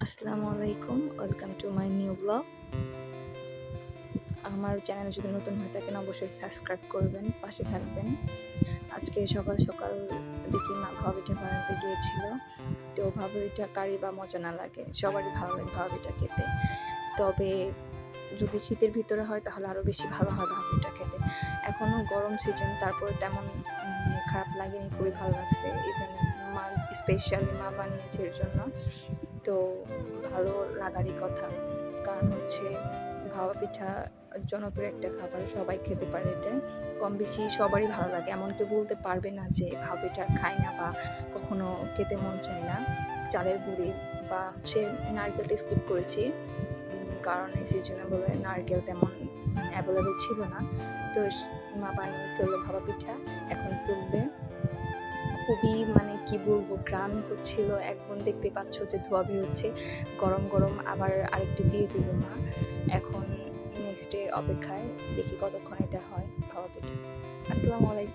আসসালামু আলাইকুম, welcome to my new blog. আমার চ্যানেলে যদি নতুন হয়ে থাকেন অবশ্যই সাবস্ক্রাইব করবেন, পাশে থাকবেন। আজকে সকাল সকাল দেখি মা ভাপা পিঠা বানাতে গিয়েছিল। তো ভাপা পিঠা কারি বা মজা না লাগে, সবারই ভালো লাগে ভাপা পিঠা খেতে। তবে যদি শীতের ভিতরে হয় তাহলে আরও বেশি ভালো হয় ভাপা পিঠা খেতে। এখনও গরম সিজন, তারপরে তেমন খারাপ লাগেনি, খুবই ভালো লাগছে। ইভেন মা স্পেশালি মা বানিয়েছে এর জন্য, তো ভালো লাগারই কথা। কারণ হচ্ছে ভাপা পিঠা জনপ্রিয় একটা খাবার, সবাই খেতে পারে। এটা কম বেশি সবারই ভালো লাগে, এমন কেউ বলতে পারবে না যে ভাপা পিঠা খায় না বা কখনো খেতে মন চায় না। চালের গুঁড়ি বা হচ্ছে নারকেলটা স্কিপ করেছি, কারণ এই সিজনে বলে নারকেল তেমন অ্যাভেলেবেল ছিল না। তো মা বানিয়ে ফেললো ভাপা পিঠা, এখন তুলবে। খুবই কি বলবো, ঘ্রাণ হচ্ছিল, একদম দেখতে পাচ্ছ যে ধোঁয়া বের হচ্ছে। গরম গরম আবার আরেকটি দিয়ে দিল মা। এখন নেক্সট ডে অপেক্ষায়, দেখি কতক্ষণ এটা হয় ভাপা পিঠা। আসসালামু আলাইকুম।